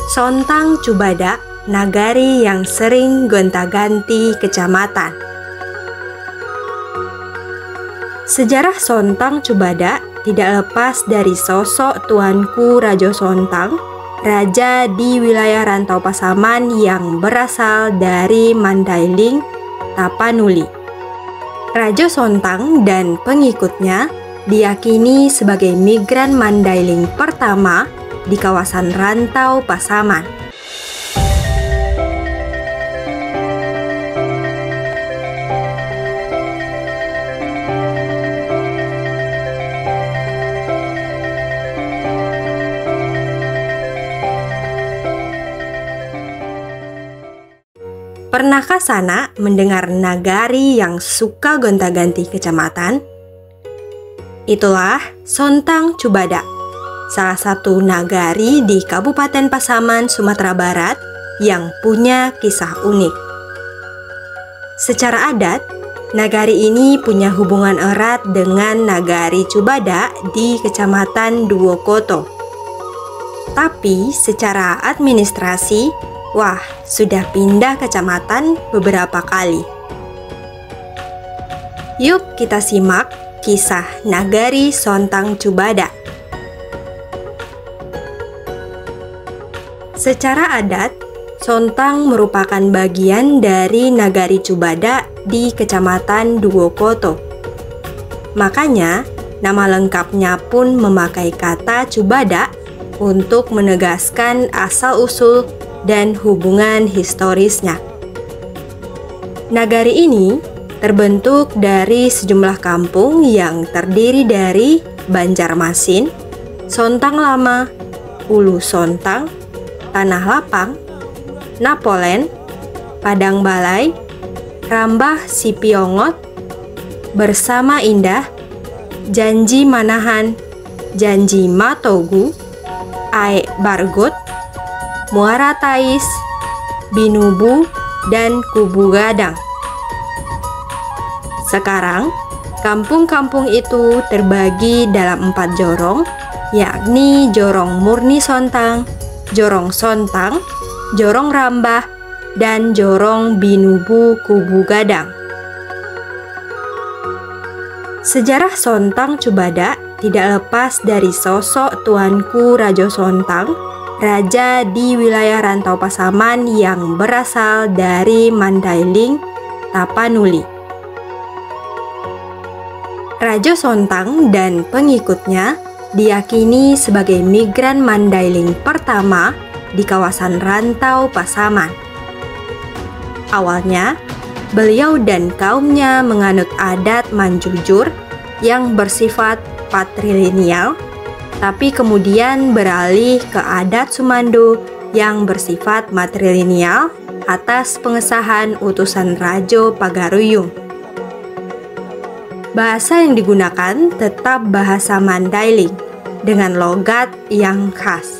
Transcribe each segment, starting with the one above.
Sontang Cubada, nagari yang sering gonta-ganti kecamatan. Sejarah Sontang Cubada tidak lepas dari sosok Tuanku Rajo Sontang, raja di wilayah Rantau Pasaman yang berasal dari Mandailing, Tapanuli. Rajo Sontang dan pengikutnya diyakini sebagai migran Mandailing pertama di kawasan Rantau Pasaman. Pernahkah Sana mendengar nagari yang suka gonta-ganti kecamatan? Itulah Sontang Cubada, salah satu nagari di Kabupaten Pasaman, Sumatera Barat yang punya kisah unik. Secara adat, nagari ini punya hubungan erat dengan nagari Cubada di Kecamatan Duokoto. Tapi secara administrasi, sudah pindah kecamatan beberapa kali. Yuk kita simak kisah nagari Sontang Cubada. Secara adat, Sontang merupakan bagian dari nagari Cubada di Kecamatan Duokoto. Makanya, nama lengkapnya pun memakai kata Cubada untuk menegaskan asal-usul dan hubungan historisnya. Nagari ini terbentuk dari sejumlah kampung yang terdiri dari Banjarmasin, Sontang Lama, Ulu Sontang, Tanah Lapang, Napolen, Padang Balai, Rambah Sipiongot, Bersama Indah, Janji Manahan, Janji Matogu, Ae Bargot, Muara Tais, Binubu, dan Kubu Gadang. Sekarang, kampung-kampung itu terbagi dalam 4 jorong, yakni Jorong Murni Sontang, Jorong Sontang, Jorong Rambah, dan Jorong Binubu Kubu Gadang. Sejarah Sontang Cubada tidak lepas dari sosok Tuanku Rajo Sontang, raja di wilayah Rantau Pasaman yang berasal dari Mandailing, Tapanuli. Rajo Sontang dan pengikutnya diyakini sebagai migran Mandailing pertama di kawasan Rantau Pasaman. Awalnya, beliau dan kaumnya menganut adat manjujur yang bersifat patrilineal, tapi kemudian beralih ke adat Sumando yang bersifat matrilineal atas pengesahan utusan Rajo Pagaruyung. Bahasa yang digunakan tetap bahasa Mandailing dengan logat yang khas.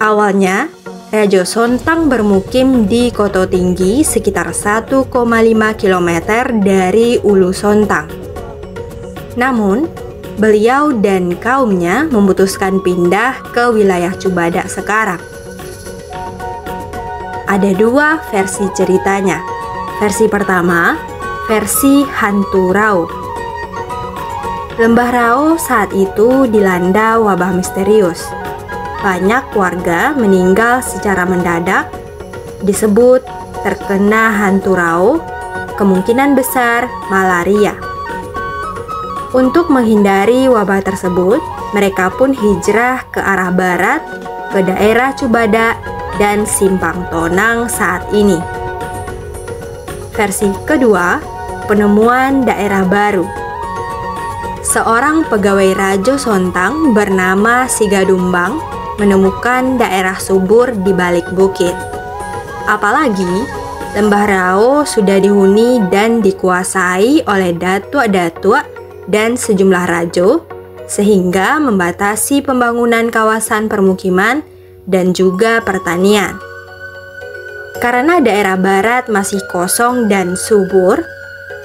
Awalnya, Rajo Sontang bermukim di Koto Tinggi sekitar 1,5 km dari Ulu Sontang. Namun, beliau dan kaumnya memutuskan pindah ke wilayah Cubada sekarang. Ada 2 versi ceritanya. Versi pertama, versi hantu Rao. Lembah Rao saat itu dilanda wabah misterius. Banyak warga meninggal secara mendadak, disebut terkena hantu Rao, kemungkinan besar malaria. Untuk menghindari wabah tersebut, mereka pun hijrah ke arah barat, ke daerah Cubada dan Simpang Tonang saat ini. Versi kedua, penemuan daerah baru. Seorang pegawai Rajo Sontang bernama Sigadumbang menemukan daerah subur di balik bukit. Apalagi, Lembah Rao sudah dihuni dan dikuasai oleh datuk-datuk dan sejumlah rajo, sehingga membatasi pembangunan kawasan permukiman dan juga pertanian. Karena daerah barat masih kosong dan subur,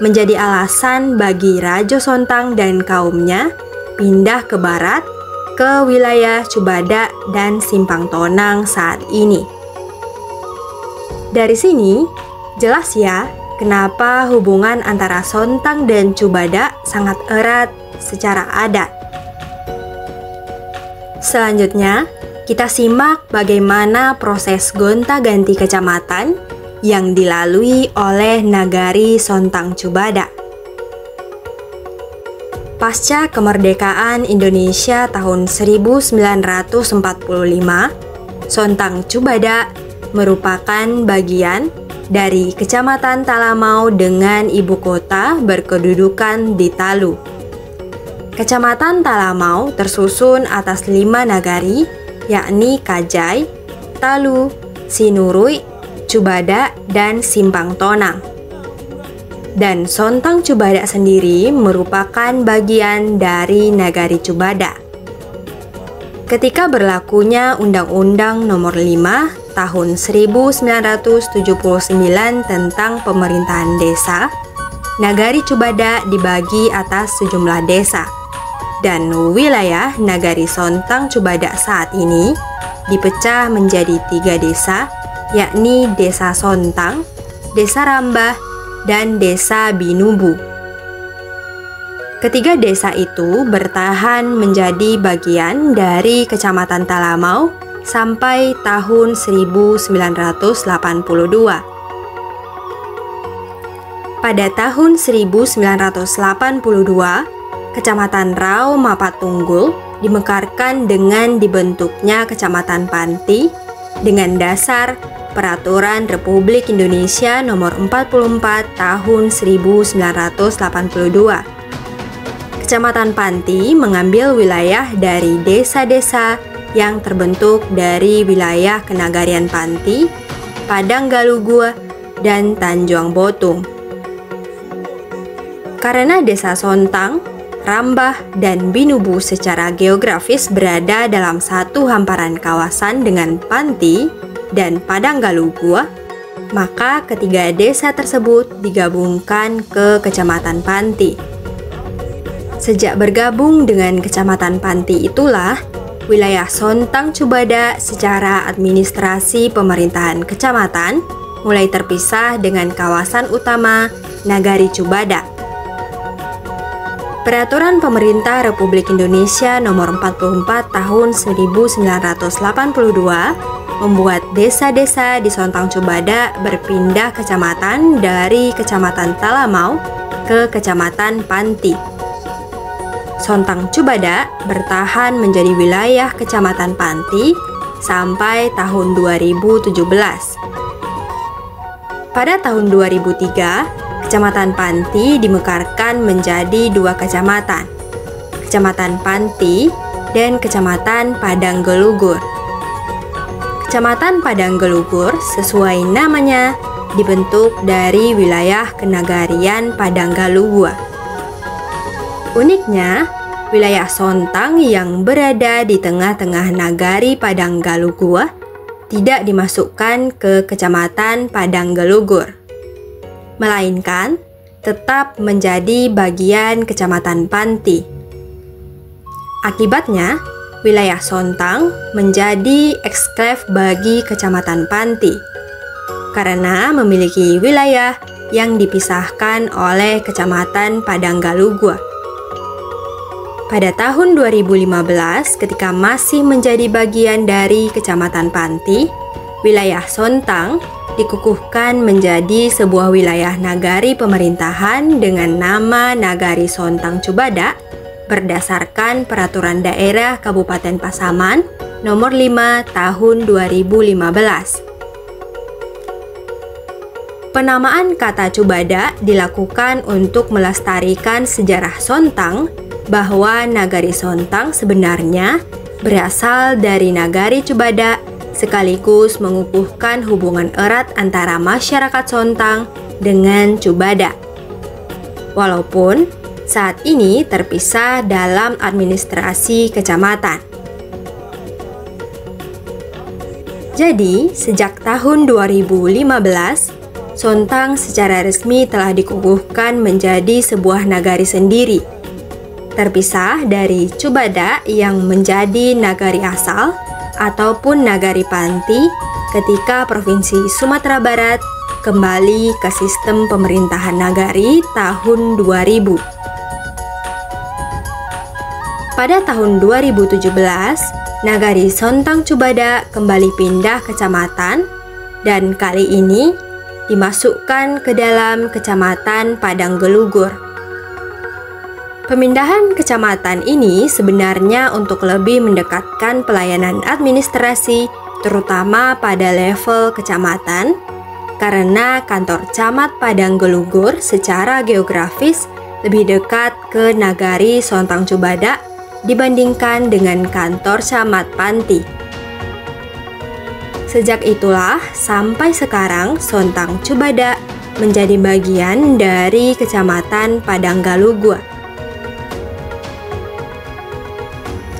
menjadi alasan bagi Rajo Sontang dan kaumnya pindah ke barat, ke wilayah Cubada dan Simpang Tonang saat ini. Dari sini, jelas ya kenapa hubungan antara Sontang dan Cubada sangat erat secara adat. Selanjutnya, kita simak bagaimana proses gonta-ganti kecamatan yang dilalui oleh Nagari Sontang Cubada. Pasca kemerdekaan Indonesia tahun 1945, Sontang Cubada merupakan bagian dari Kecamatan Talamau dengan ibu kota berkedudukan di Talu. Kecamatan Talamau tersusun atas 5 nagari, yakni Kajai, Talu, Sinurui, Cubada, dan Simpang Tonang. Dan Sontang Cubada sendiri merupakan bagian dari Nagari Cubada. Ketika berlakunya Undang-Undang Nomor 5 Tahun 1979 tentang pemerintahan desa, Nagari Cubada dibagi atas sejumlah desa. Dan wilayah Nagari Sontang Cubada saat ini dipecah menjadi 3 desa, yakni Desa Sontang, Desa Rambah, dan Desa Binubu. Ketiga desa itu bertahan menjadi bagian dari Kecamatan Talamau sampai tahun 1982. Pada tahun 1982, Kecamatan Rau Mapatunggul dimekarkan dengan dibentuknya Kecamatan Panti dengan dasar Peraturan Republik Indonesia Nomor 44 Tahun 1982. Kecamatan Panti mengambil wilayah dari desa-desa yang terbentuk dari wilayah Kenagarian Panti, Padang Galugua, dan Tanjuang Botung. Karena desa Sontang, Rambah, dan Binubu secara geografis berada dalam satu hamparan kawasan dengan Panti dan Padang Galugua, maka ketiga desa tersebut digabungkan ke Kecamatan Panti. Sejak bergabung dengan Kecamatan Panti itulah wilayah Sontang Cubada secara administrasi pemerintahan kecamatan mulai terpisah dengan kawasan utama Nagari Cubada. Peraturan Pemerintah Republik Indonesia Nomor 44 Tahun 1982 membuat desa-desa di Sontang Cubada berpindah kecamatan dari Kecamatan Talamau ke Kecamatan Panti. Sontang Cubada bertahan menjadi wilayah Kecamatan Panti sampai tahun 2017. Pada tahun 2003, Kecamatan Panti dimekarkan menjadi 2 kecamatan, Kecamatan Panti dan Kecamatan Padang Gelugur. Kecamatan Padang Gelugur sesuai namanya dibentuk dari wilayah Kenagarian Padang Galugua. Uniknya, wilayah Sontang yang berada di tengah-tengah Nagari Padang Galugua tidak dimasukkan ke Kecamatan Padang Gelugur, melainkan tetap menjadi bagian Kecamatan Panti. Akibatnya, wilayah Sontang menjadi eksklave bagi Kecamatan Panti karena memiliki wilayah yang dipisahkan oleh Kecamatan Padang Galugua. Pada tahun 2015, ketika masih menjadi bagian dari Kecamatan Panti, wilayah Sontang dikukuhkan menjadi sebuah wilayah nagari pemerintahan dengan nama Nagari Sontang Cubada berdasarkan Peraturan Daerah Kabupaten Pasaman Nomor 5 Tahun 2015. Penamaan kata Cubada dilakukan untuk melestarikan sejarah Sontang bahwa Nagari Sontang sebenarnya berasal dari Nagari Cubada sekaligus mengukuhkan hubungan erat antara masyarakat Sontang dengan Cubada. Walaupun saat ini terpisah dalam administrasi kecamatan. Jadi, sejak tahun 2015, Sontang secara resmi telah dikukuhkan menjadi sebuah nagari sendiri. terpisah dari Cubada yang menjadi nagari asal ataupun nagari panti ketika Provinsi Sumatera Barat kembali ke sistem pemerintahan nagari tahun 2000. Pada tahun 2017, nagari Sontang Cubada kembali pindah kecamatan dan kali ini dimasukkan ke dalam Kecamatan Padang Gelugur. Pemindahan kecamatan ini sebenarnya untuk lebih mendekatkan pelayanan administrasi terutama pada level kecamatan karena kantor Camat Padang Gelugur secara geografis lebih dekat ke nagari Sontang Cubada dibandingkan dengan kantor Camat Panti. Sejak itulah sampai sekarang Sontang Cubada menjadi bagian dari Kecamatan Padang Gelugur.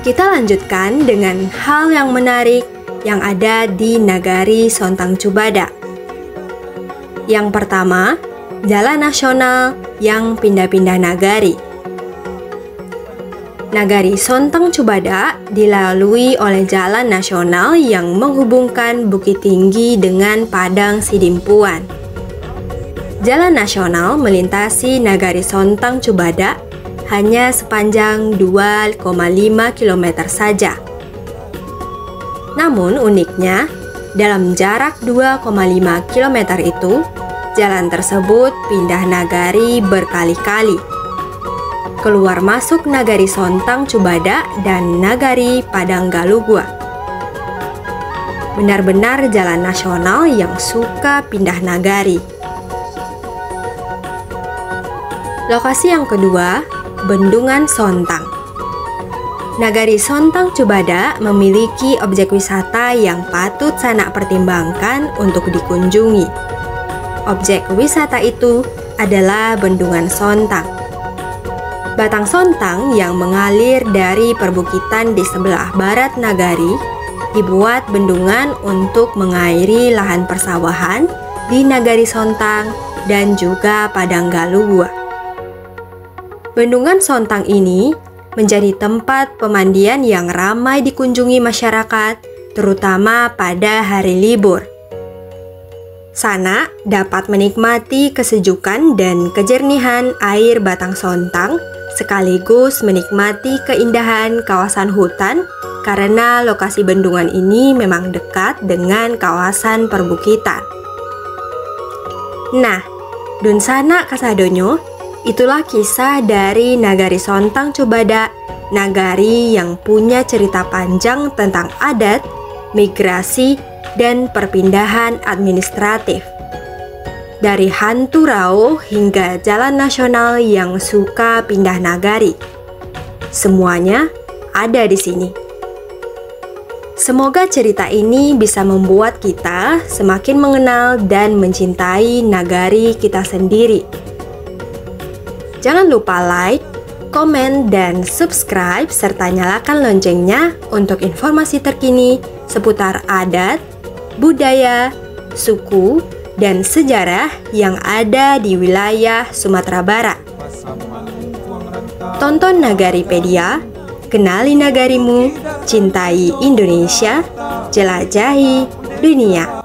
Kita lanjutkan dengan hal yang menarik yang ada di nagari Sontang Cubada. Yang pertama, jalan nasional yang pindah-pindah nagari. Nagari Sontang Cubada dilalui oleh jalan nasional yang menghubungkan Bukit Tinggi dengan Padang Sidimpuan. Jalan nasional melintasi nagari Sontang Cubada hanya sepanjang 2,5 km saja. Namun uniknya, dalam jarak 2,5 km itu, jalan tersebut pindah nagari berkali-kali. Keluar masuk nagari Sontang Cubada dan nagari Padang Gelugur. Benar-benar jalan nasional yang suka pindah nagari. Lokasi yang kedua, Bendungan Sontang. Nagari Sontang Cubada memiliki objek wisata yang patut Sanak pertimbangkan untuk dikunjungi. Objek wisata itu adalah Bendungan Sontang. Batang Sontang yang mengalir dari perbukitan di sebelah barat nagari dibuat bendungan untuk mengairi lahan persawahan di nagari Sontang dan juga Padang Gelugur. Bendungan Sontang ini menjadi tempat pemandian yang ramai dikunjungi masyarakat, terutama pada hari libur. Sanak dapat menikmati kesejukan dan kejernihan air Batang Sontang, sekaligus menikmati keindahan kawasan hutan karena lokasi bendungan ini memang dekat dengan kawasan perbukitan. Nah, dun Sanak kasadonyo, itulah kisah dari nagari Sontang Cubada, nagari yang punya cerita panjang tentang adat, migrasi, dan perpindahan administratif. Dari hantu rao hingga jalan nasional yang suka pindah nagari. Semuanya ada di sini. Semoga cerita ini bisa membuat kita semakin mengenal dan mencintai nagari kita sendiri. Jangan lupa like, komen, dan subscribe serta nyalakan loncengnya untuk informasi terkini seputar adat, budaya, suku, dan sejarah yang ada di wilayah Sumatera Barat. Tonton Nagaripedia, kenali nagarimu, cintai Indonesia, jelajahi dunia.